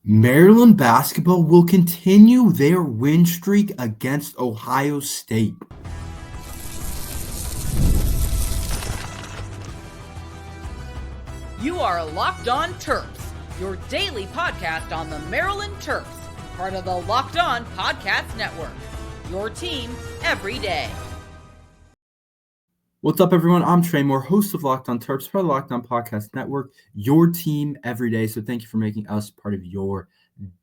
Maryland basketball will continue their win streak against Ohio State. You are Locked On Terps, your daily podcast on the Maryland Terps, part of the Locked On Podcast Network. Your team every day. What's up, everyone? I'm Tre Moore, host of Locked On Terps, part of the Locked On Podcast Network, your team every day. So thank you for making us part of your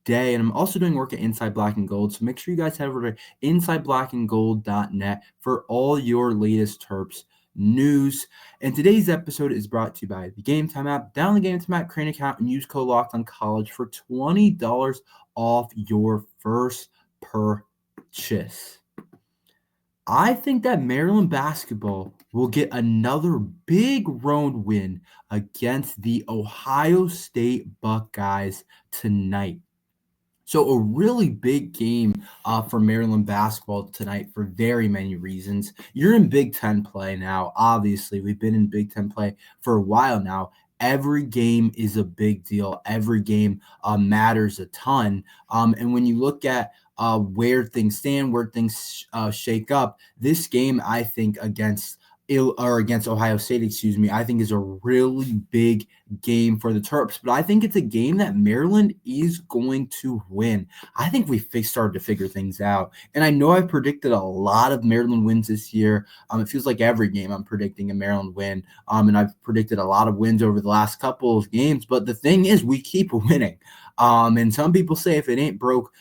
day. And I'm also doing work at Inside Black and Gold. So make sure you guys head over to insideblackandgold.net for all your latest Terps news. And today's episode is brought to you by the Gametime app. Download the Gametime app, create an account, and use code LOCKEDONCollege for $20 off your first purchase. I think that Maryland basketball will get another big road win against the Ohio State Buckeyes tonight. So a really big game for Maryland basketball tonight for very many reasons. You're in Big Ten play now. Obviously, we've been in Big Ten play for a while now. Every game is a big deal. Every game matters a ton. And when you look at where things stand, where things shake up, this game, I think, against Ohio State, I think is a really big game for the Terps. But I think it's a game that Maryland is going to win. I think we started to figure things out. And I know I've predicted a lot of Maryland wins this year. It feels like every game I'm predicting a Maryland win. And I've predicted a lot of wins over the last couple of games. But the thing is, we keep winning. And some people say if it ain't broke,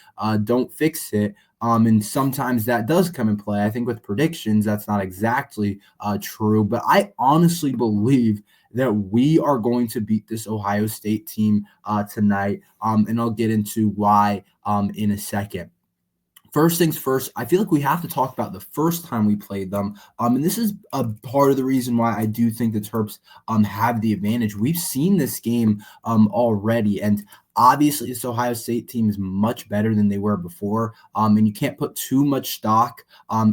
don't fix it. And sometimes that does come in play. I think with predictions, that's not exactly true. But I honestly believe that we are going to beat this Ohio State team tonight. And I'll get into why in a second. First things first, I feel like we have to talk about the first time we played them. And this is a part of the reason why I do think the Terps have the advantage. We've seen this game already, and obviously this Ohio State team is much better than they were before. And you can't put too much stock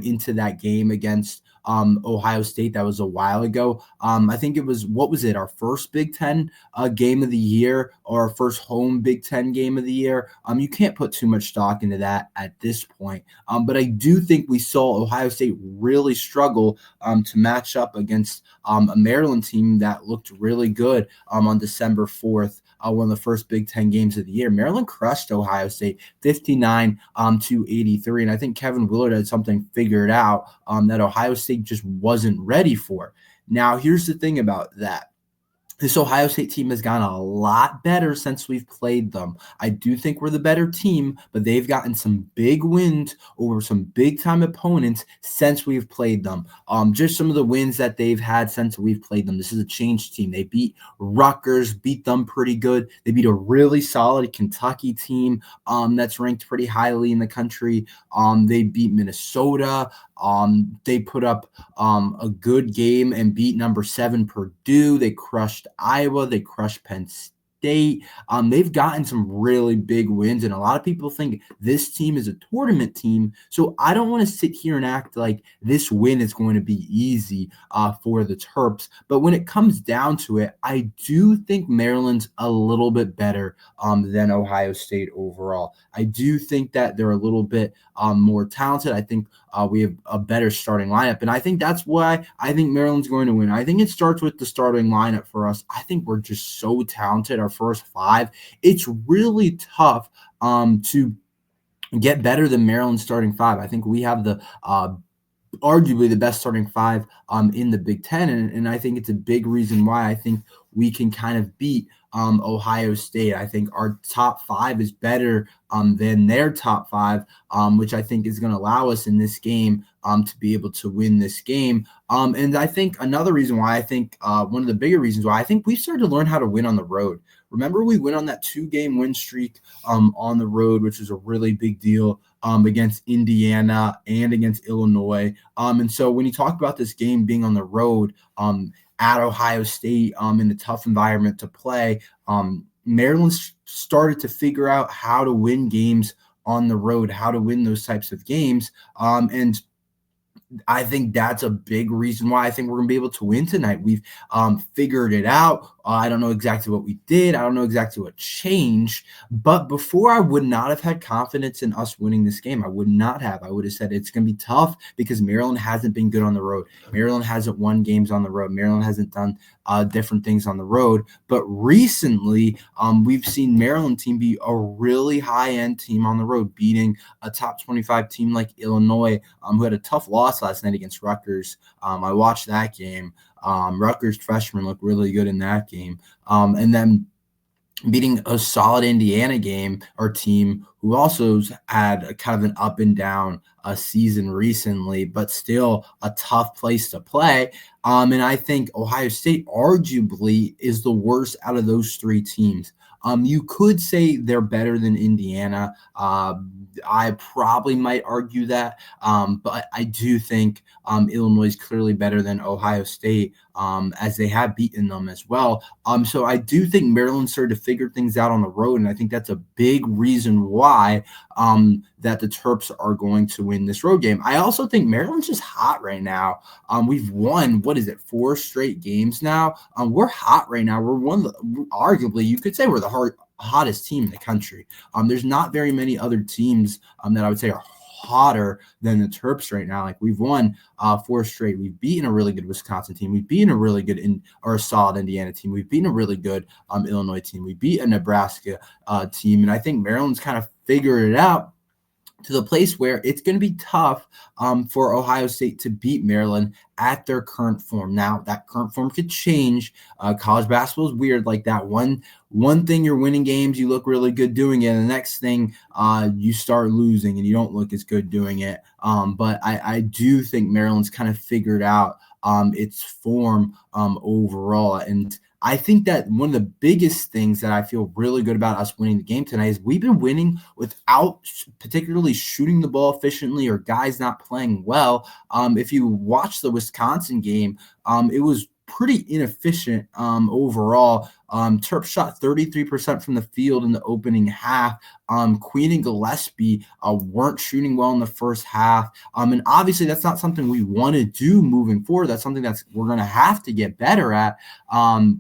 into that game against Ohio State. That was a while ago. I think it was, our first Big Ten game of the year, or our first home Big Ten game of the year. You can't put too much stock into that at this point. But I do think we saw Ohio State really struggle to match up against a Maryland team that looked really good on December 4th. One of the first Big Ten games of the year. Maryland crushed Ohio State 59 to 83. And I think Kevin Willard had something figured out that Ohio State just wasn't ready for. Now, here's the thing about that. This Ohio State team has gotten a lot better since we've played them. I do think we're the better team, but they've gotten some big wins over some big-time opponents since we've played them. Just some of the wins that they've had since we've played them. This is a changed team. They beat Rutgers, beat them pretty good. They beat a really solid Kentucky team that's ranked pretty highly in the country. They beat Minnesota. They put up a good game and beat number 7 Purdue. They crushed Iowa. They crushed Penn State. They've gotten some really big wins, and a lot of people think this team is a tournament team. So I don't want to sit here and act like this win is going to be easy for the Terps. But when it comes down to it, I do think Maryland's a little bit better than Ohio State overall. I do think that they're a little bit more talented. I think we have a better starting lineup, and I think that's why I think Maryland's going to win. I think it starts with the starting lineup for us. I think we're just so talented. Our first 5, it's really tough to get better than Maryland's starting 5. I think we have the arguably the best starting 5 in the Big Ten, and I think it's a big reason why I think we can kind of beat Ohio State. I think our top 5 is better than their top 5, which I think is going to allow us in this game to be able to win this game. And I think another reason why I think one of the bigger reasons why I think we've started to learn how to win on the road. Remember, we went on that 2-game win streak on the road, which was a really big deal against Indiana and against Illinois. And so when you talk about this game being on the road at Ohio State in a tough environment to play, Maryland started to figure out how to win games on the road, how to win those types of games. And I think that's a big reason why I think we're going to be able to win tonight. We've figured it out. I don't know exactly what we did. I don't know exactly what changed. But before, I would not have had confidence in us winning this game. I would not have. I would have said it's going to be tough because Maryland hasn't been good on the road. Maryland hasn't won games on the road. Maryland hasn't done different things on the road. But recently, we've seen Maryland team be a really high-end team on the road, beating a top 25 team like Illinois, who had a tough loss last night against Rutgers. I watched that game. Rutgers freshmen looked really good in that game. And then beating a solid Indiana game or team who also had a kind of an up and down season recently, but still a tough place to play. And I think Ohio State arguably is the worst out of those three teams. You could say they're better than Indiana. I probably might argue that, but I do think Illinois is clearly better than Ohio State, as they have beaten them as well. So I do think Maryland started to figure things out on the road, and I think that's a big reason why that the Terps are going to win this road game. I also think Maryland's just hot right now. We've won, 4 straight games now. We're hot right now. We're one of the, arguably, you could say we're the hottest team in the country. There's not very many other teams that I would say are hotter than the Terps right now. Like, we've won 4 straight. We've beaten a really good Wisconsin team. We've beaten a really good or a solid Indiana team. We've beaten a really good Illinois team. We beat a Nebraska team. And I think Maryland's kind of figured it out to the place where it's going to be tough for Ohio State to beat Maryland at their current form. Now, that current form could change. College basketball is weird like that. One thing, you're winning games, you look really good doing it, and the next thing, you start losing and you don't look as good doing it. But I do think Maryland's kind of figured out its form overall. And I think that one of the biggest things that I feel really good about us winning the game tonight is we've been winning without particularly shooting the ball efficiently or guys not playing well. If you watch the Wisconsin game, it was pretty inefficient overall. Terps shot 33% from the field in the opening half. Queen and Gillespie weren't shooting well in the first half. And obviously that's not something we want to do moving forward. That's something we're going to have to get better at,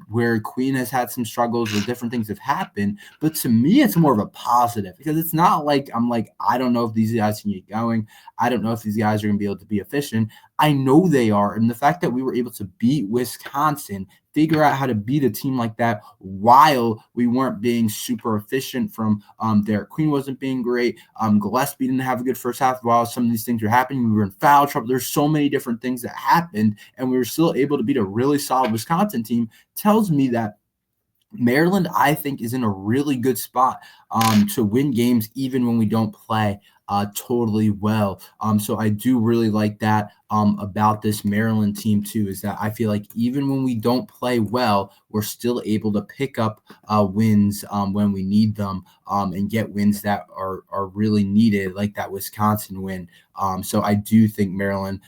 where Queen has had some struggles where different things have happened. But to me, it's more of a positive because it's not like I'm like, I don't know if these guys can get going. I don't know if these guys are going to be able to be efficient. I know they are. And the fact that we were able to beat Wisconsin, figure out how to beat a team like that while we weren't being super efficient from Derek Queen wasn't being great. Gillespie didn't have a good first half while some of these things were happening. We were in foul trouble. There's so many different things that happened, and we were still able to beat a really solid Wisconsin team. Tells me that Maryland, I think, is in a really good spot to win games even when we don't play totally well. So I do really like that about this Maryland team too, is that I feel like even when we don't play well, we're still able to pick up wins when we need them and get wins that are really needed, like that Wisconsin win. So I do think Maryland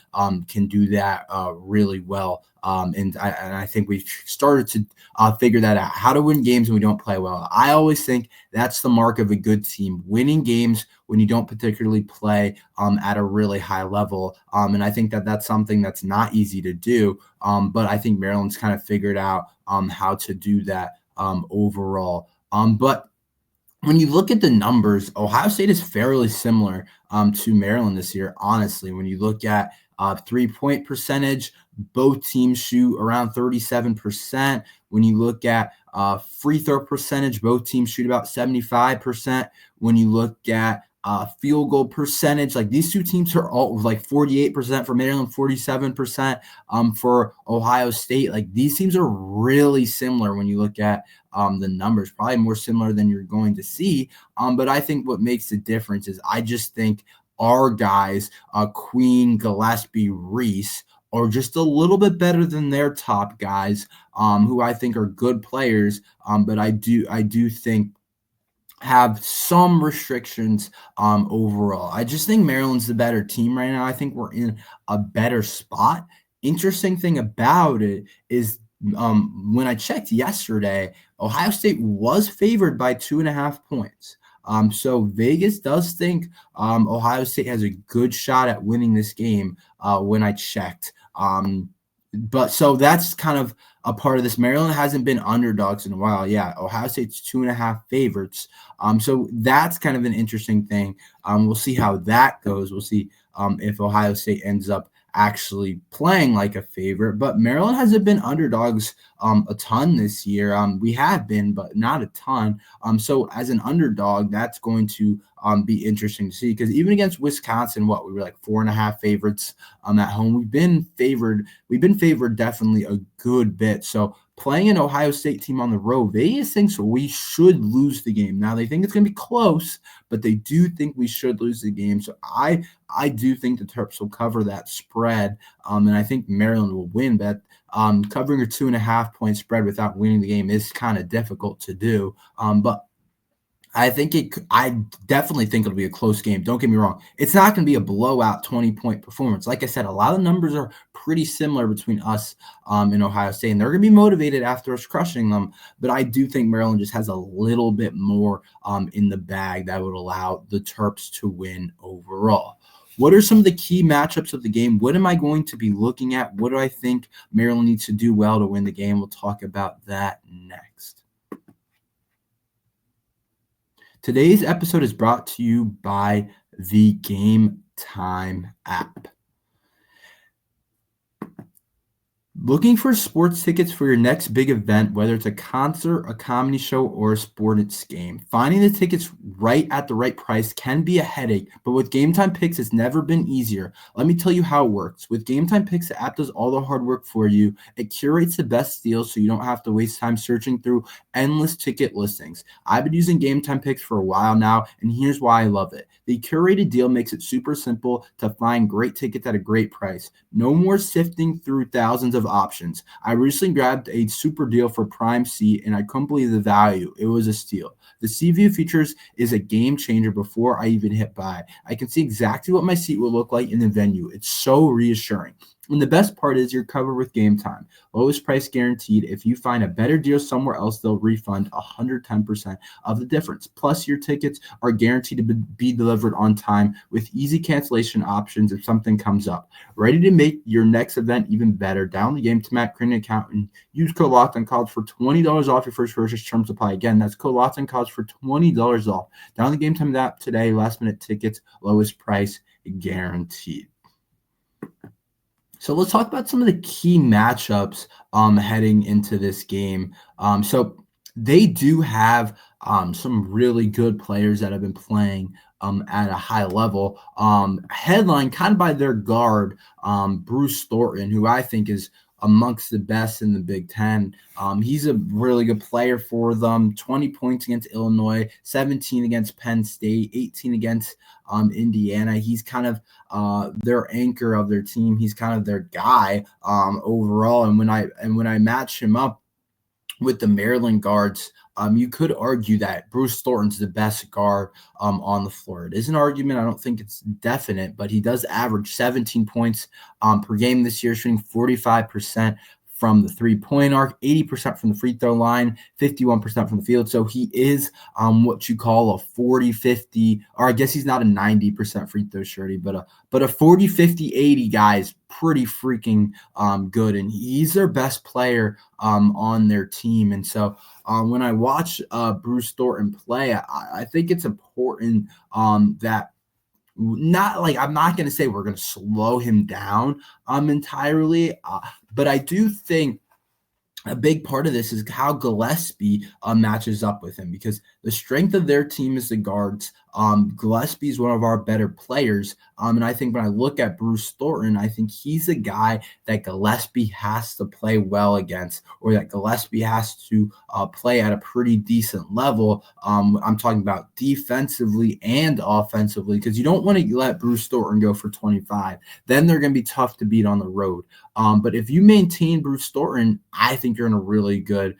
can do that really well. And I think we've started to figure that out, how to win games when we don't play well. I always think that's the mark of a good team, winning games when you don't particularly play at a really high level. And I think that that's something that's not easy to do. But I think Maryland's kind of figured out how to do that overall. But when you look at the numbers, Ohio State is fairly similar to Maryland this year, honestly. When you look at 3-point percentage, both teams shoot around 37%. When you look at free throw percentage, both teams shoot about 75%. When you look at field goal percentage, like these two teams are all like 48% for Maryland, 47% for Ohio State. Like these teams are really similar when you look at the numbers, probably more similar than you're going to see. But I think what makes the difference is I just think our guys, Queen, Gillespie, Reese, are just a little bit better than their top guys, who I think are good players. But I do think have some restrictions overall. I just think Maryland's the better team right now. I think we're in a better spot. Interesting thing about it is when I checked yesterday, Ohio State was favored by 2.5 points. So Vegas does think Ohio State has a good shot at winning this game when I checked. But so that's kind of a part of this. Maryland hasn't been underdogs in a while. Yeah, Ohio State's 2.5 favorites. So that's kind of an interesting thing. We'll see how that goes. We'll see if Ohio State ends up actually playing like a favorite. But Maryland hasn't been underdogs a ton this year. We have been, but not a ton. So as an underdog, that's going to be interesting to see, because even against Wisconsin, we were like 4.5 favorites at home. We've been favored definitely a good bit. So playing an Ohio State team on the road, Vegas thinks we should lose the game. Now they think it's going to be close, but they do think we should lose the game. So I do think the Terps will cover that spread, and I think Maryland will win. But covering a 2.5-point spread without winning the game is kind of difficult to do. But I definitely think it'll be a close game. Don't get me wrong. It's not going to be a blowout 20-point performance. Like I said, a lot of numbers are pretty similar between us and Ohio State, and they're going to be motivated after us crushing them. But I do think Maryland just has a little bit more in the bag that would allow the Terps to win overall. What are some of the key matchups of the game? What am I going to be looking at? What do I think Maryland needs to do well to win the game? We'll talk about that next. Today's episode is brought to you by the Gametime app. Looking for sports tickets for your next big event, whether it's a concert, a comedy show, or a sports game. Finding the tickets right at the right price can be a headache, but with Gametime Picks, it's never been easier. Let me tell you how it works. With Gametime Picks, the app does all the hard work for you. It curates the best deals so you don't have to waste time searching through endless ticket listings. I've been using Gametime Picks for a while now, and here's why I love it. The curated deal makes it super simple to find great tickets at a great price. No more sifting through thousands of options. I recently grabbed a super deal for Prime Seat, and I couldn't believe the value. It was a steal. The Sea View features is a game changer before I even hit buy. I can see exactly what my seat will look like in the venue. It's so reassuring. And the best part is you're covered with Gametime. Lowest price guaranteed. If you find a better deal somewhere else, they'll refund 110% of the difference. Plus, your tickets are guaranteed to be delivered on time with easy cancellation options if something comes up. Ready to make your next event even better? Download the Gametime app, create an account, and use code LOCKEDONCOLLEGE for $20 off your first purchase. Terms apply. Again, that's code LOCKEDONCOLLEGE for $20 off. Download the Gametime app today. Last minute tickets, lowest price guaranteed. So let's talk about some of the key matchups heading into this game. So they do have some really good players that have been playing at a high level. Headlined kind of by their guard, Bruce Thornton, who I think is amongst the best in the Big Ten. He's a really good player for them. 20 points against Illinois, 17 against Penn State, 18 against Indiana. He's kind of their anchor of their team. He's kind of their guy overall. And when I match him up with the Maryland guards, you could argue that Bruce Thornton's the best guard on the floor. It is an argument. I don't think it's definite, but he does average 17 points per game this year, shooting 45% from the three-point arc, 80% from the free throw line, 51% from the field. So he is what you call a 40-50, or I guess he's not a 90% free throw shooter, but a 40-50-80 guy is pretty freaking good, and he's their best player on their team. And so when I watch Bruce Thornton play, I think it's important that I'm not going to say we're going to slow him down entirely, but I do think a big part of this is how Gillespie matches up with him, because the strength of their team is the guards. Gillespie is one of our better players. And I think when I look at Bruce Thornton, I think he's a guy that Gillespie has to play well against, or that Gillespie has to play at a pretty decent level. I'm talking about defensively and offensively, because you don't want to let Bruce Thornton go for 25. Then they're going to be tough to beat on the road. But if you maintain Bruce Thornton, I think you're in a really good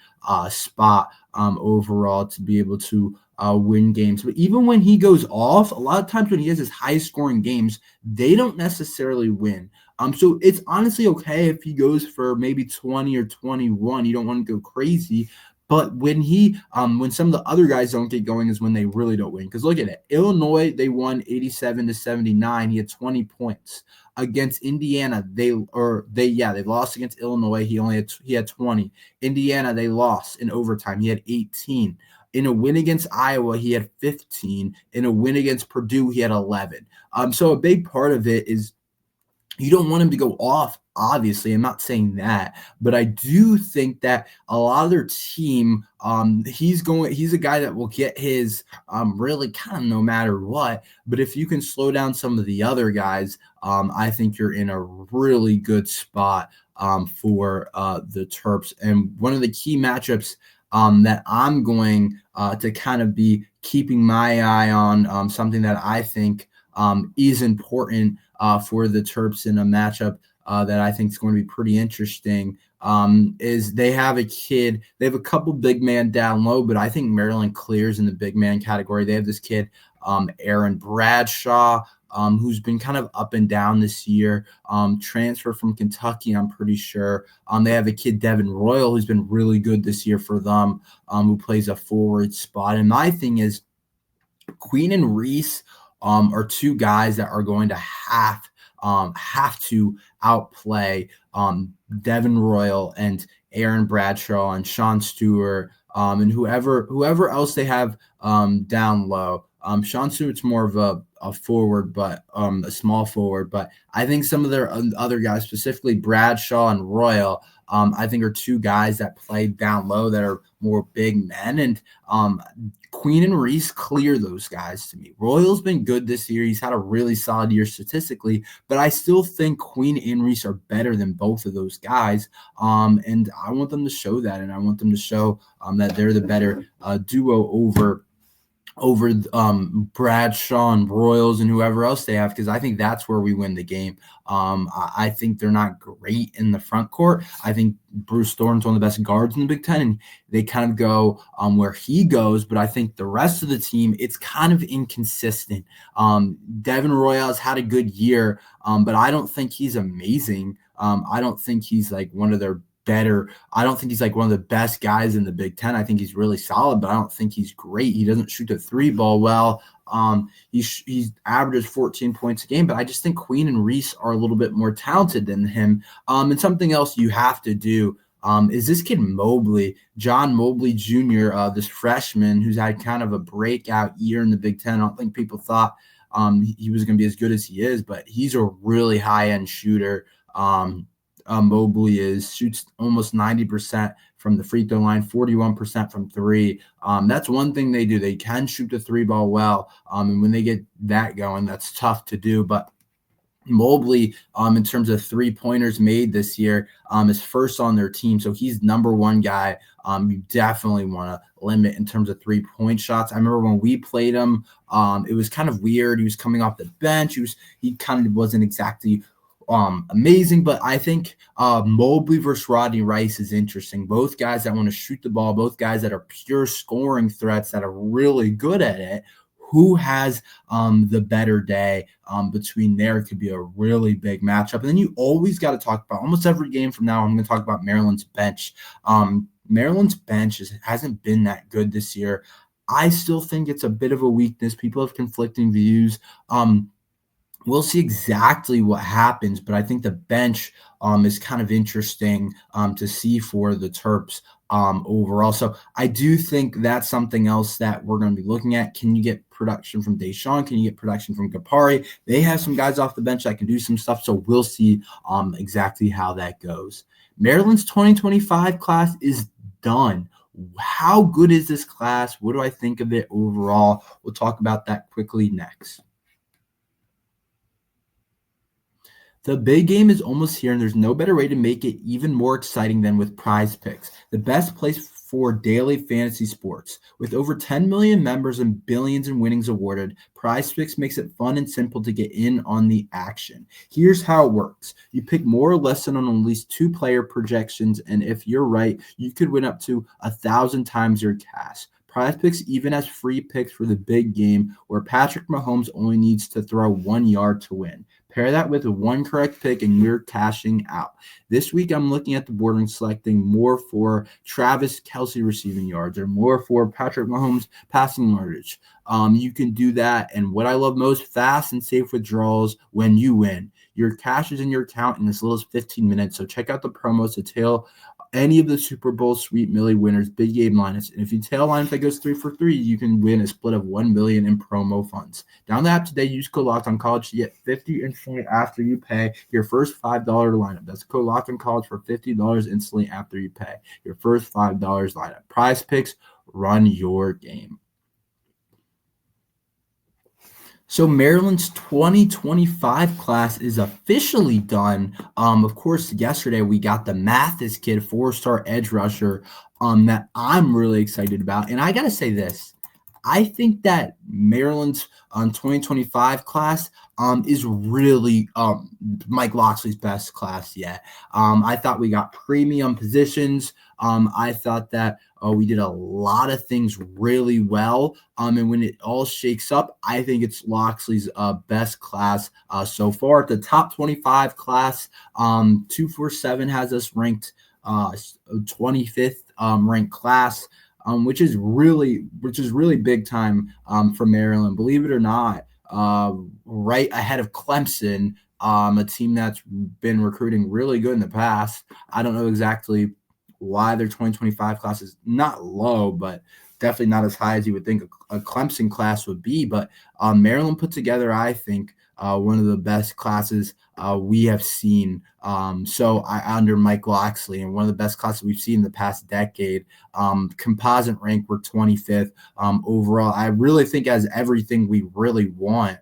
spot overall to be able to win games. But even when he goes off, a lot of times when he has his high-scoring games, they don't necessarily win. So it's honestly okay if he goes for maybe 20 or 21. You don't want to go crazy. But when some of the other guys don't get going is when they really don't win. Because look at it. Illinois, they won 87-79. He had 20 points. Against Indiana, they lost against Illinois. He had 20. Indiana, they lost in overtime. He had 18. In a win against Iowa, he had 15. In a win against Purdue, he had 11. So a big part of it is you don't want him to go off, obviously. I'm not saying that, but I do think that a lot of their team, he's a guy that will get his really kind of no matter what. But if you can slow down some of the other guys, I think you're in a really good spot for the Terps. And one of the key matchups that I'm going to kind of be keeping my eye on, something that I think is important for the Terps in a matchup that I think is going to be pretty interesting, is they have a couple big man down low, but I think Maryland clears in the big man category. They have this kid, Aaron Bradshaw, who's been kind of up and down this year, transfer from Kentucky, I'm pretty sure. They have a kid, Devin Royal, who's been really good this year for them, who plays a forward spot. And my thing is, Queen and Reese are two guys that are going to have to outplay Devin Royal and Aaron Bradshaw and Sean Stewart and whoever else they have down low. Sean Stewart's more of a forward, but a small forward. But I think some of their other guys, specifically Bradshaw and Royal, I think are two guys that play down low that are more big men. And Queen and Reese clear those guys to me. Royal's been good this year. He's had a really solid year statistically, but I still think Queen and Reese are better than both of those guys. And I want them to show that, and I want them to show that they're the better duo over Bradshaw and Royals and whoever else they have, because I think that's where we win the game. I think they're not great in the front court. I think Bruce Thornton's one of the best guards in the Big Ten, and they kind of go where he goes, but I think the rest of the team, it's kind of inconsistent. Devin Royals had a good year, but I don't think he's amazing. I don't think he's like one of their better. I don't think he's like one of the best guys in the Big Ten. I think he's really solid, but I don't think he's great. He doesn't shoot the three ball well. He averages 14 points a game, but I just think Queen and Reese are a little bit more talented than him. And something else you have to do is this kid Mobley, John Mobley Jr., this freshman who's had kind of a breakout year in the Big Ten. I don't think people thought he was going to be as good as he is, but he's a really high-end shooter. Mobley shoots almost 90% from the free throw line, 41% from three. That's one thing they do. They can shoot the three ball well. And when they get that going, that's tough to do. But Mobley, in terms of 3-pointers made this year, is first on their team. So he's number one guy. You definitely want to limit in terms of 3-point shots. I remember when we played him, it was kind of weird. He was coming off the bench. He kind of wasn't exactly amazing, but I think Mobley versus Rodney Rice is interesting. Both guys that want to shoot the ball, both guys that are pure scoring threats that are really good at it. Who has the better day between there could be a really big matchup. And then you always got to talk about, almost every game from now, I'm going to talk about Maryland's bench. Maryland's bench hasn't been that good this year. I still think it's a bit of a weakness. People have conflicting views. We'll see exactly what happens, but I think the bench is kind of interesting to see for the Terps overall. So I do think that's something else that we're going to be looking at. Can you get production from Deshaun? Can you get production from Kapari? They have some guys off the bench that can do some stuff, so we'll see exactly how that goes. Maryland's 2025 class is done. How good is this class? What do I think of it overall? We'll talk about that quickly next. The big game is almost here, and there's no better way to make it even more exciting than with PrizePicks, the best place for daily fantasy sports. With over 10 million members and billions in winnings awarded, PrizePicks makes it fun and simple to get in on the action. Here's how it works. You pick more or less than on at least 2 player projections, and if you're right, you could win up to 1,000 times your cash. PrizePicks even has free picks for the big game where Patrick Mahomes only needs to throw 1 yard to win. Pair that with one correct pick and you're cashing out. This week, I'm looking at the board and selecting more for Travis Kelce receiving yards or more for Patrick Mahomes passing yardage. You can do that. And what I love most, fast and safe withdrawals when you win. Your cash is in your account in as little as 15 minutes. So check out the promos to tail any of the Super Bowl Sweet Millie winners, big game lineups. And if you tail lineup that goes 3 for 3, you can win a split of $1 million in promo funds. Download the app today. Use code LOCKEDONCollege to get $50 instantly after you pay your first $5 lineup. That's code LOCKEDONCollege for $50 instantly after you pay your first $5 lineup. PrizePicks, run your game. So Maryland's 2025 class is officially done. Of course, yesterday we got the Mathis kid, 4-star edge rusher, that I'm really excited about. And I got to say this. I think that Maryland's 2025 class is really Mike Locksley's best class yet. I thought we got premium positions. I thought that we did a lot of things really well. And when it all shakes up, I think it's Locksley's best class so far. The top 25 class, 247 has us ranked 25th ranked class. Which is really big time for Maryland. Believe it or not, right ahead of Clemson, a team that's been recruiting really good in the past. I don't know exactly why their 2025 class is not low, but definitely not as high as you would think a Clemson class would be. But Maryland put together, I think, one of the best classes we have seen. Under Mike Locksley, and one of the best classes we've seen in the past decade. Composite rank, we're 25th overall. I really think has everything we really want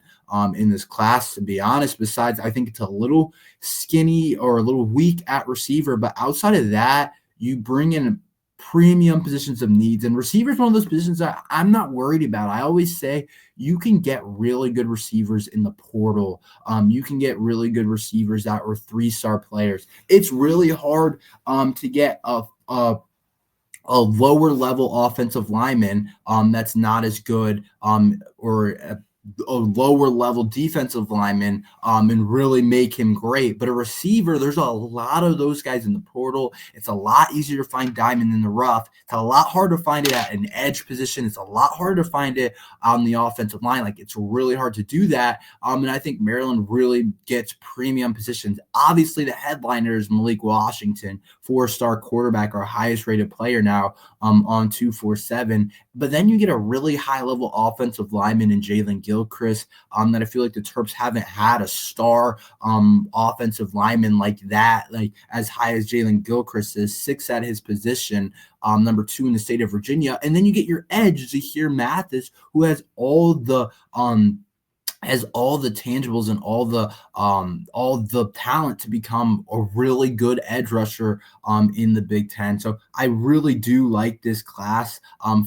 in this class, to be honest. Besides, I think it's a little skinny or a little weak at receiver, but outside of that, you bring in premium positions of needs, and receivers, one of those positions that I'm not worried about. I always say you can get really good receivers in the portal. You can get really good receivers that are 3-star players. It's really hard to get a lower level offensive lineman that's not as good or a lower level defensive lineman and really make him great. But a receiver, there's a lot of those guys in the portal. It's a lot easier to find diamond in the rough. It's a lot harder to find it at an edge position. It's a lot harder to find it on the offensive line. Like, it's really hard to do that. And I think Maryland really gets premium positions. Obviously, the headliner is Malik Washington, 4-star quarterback, our highest rated player now on 247. But then you get a really high level offensive lineman in Jalen Gilchrist that I feel like the Terps haven't had a star offensive lineman like that, like as high as Jalen Gilchrist is, 6 at his position, number 2 in the state of Virginia. And then you get your edge, Zahir Mathis, who has all the tangibles and all the talent to become a really good edge rusher in the Big Ten. So I really do like this class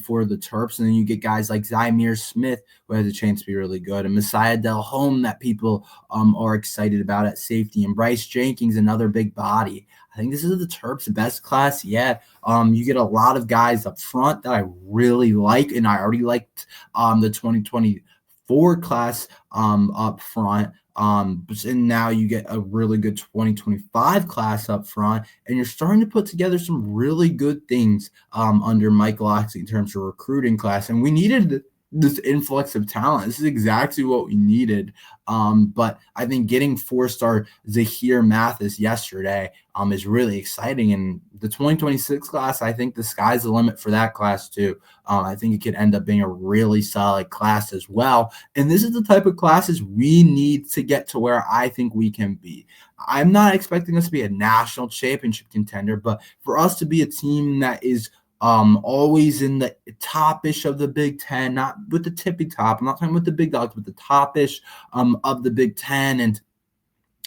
for the Terps. And then you get guys like Zymir Smith, who has a chance to be really good, and Messiah Delhomme that people are excited about at safety, and Bryce Jenkins, another big body. I think this is the Terps' best class yet. You get a lot of guys up front that I really like, and I already liked the 2024 class up front. And now you get a really good 2025 class up front, and you're starting to put together some really good things under Mike Locksley in terms of recruiting class. And we needed this influx of talent. This is exactly what we needed. But I think getting 4-star Zahir Mathis yesterday is really exciting. And the 2026 class, I think the sky's the limit for that class too. I think it could end up being a really solid class as well. And this is the type of classes we need to get to where I think we can be. I'm not expecting us to be a national championship contender, but for us to be a team that is always in the top-ish of the Big Ten, not with the tippy top. I'm not talking with the big dogs, but the top-ish of the Big Ten, and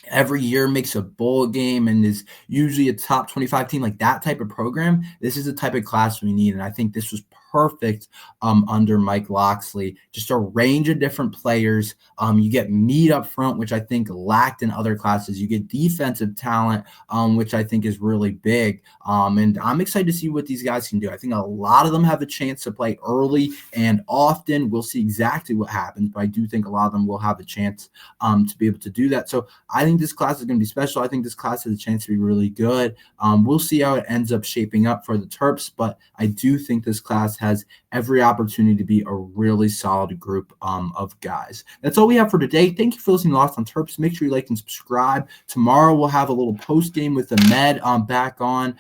every year makes a bowl game and is usually a top 25 team, like that type of program. This is the type of class we need, and I think this was perfect under Mike Loxley. Just a range of different players. You get meat up front, which I think lacked in other classes. You get defensive talent, which I think is really big. And I'm excited to see what these guys can do. I think a lot of them have a chance to play early and often. We'll see exactly what happens, but I do think a lot of them will have a chance to be able to do that. So I think this class is going to be special. I think this class has a chance to be really good. We'll see how it ends up shaping up for the Terps, but I do think this class has every opportunity to be a really solid group of guys. That's all we have for today. Thank you for listening to Locked on Terps. Make sure you like and subscribe. Tomorrow we'll have a little post game with the Med back on,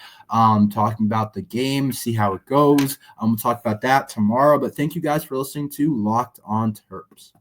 talking about the game, see how it goes. We'll talk about that tomorrow. But thank you guys for listening to Locked on Terps.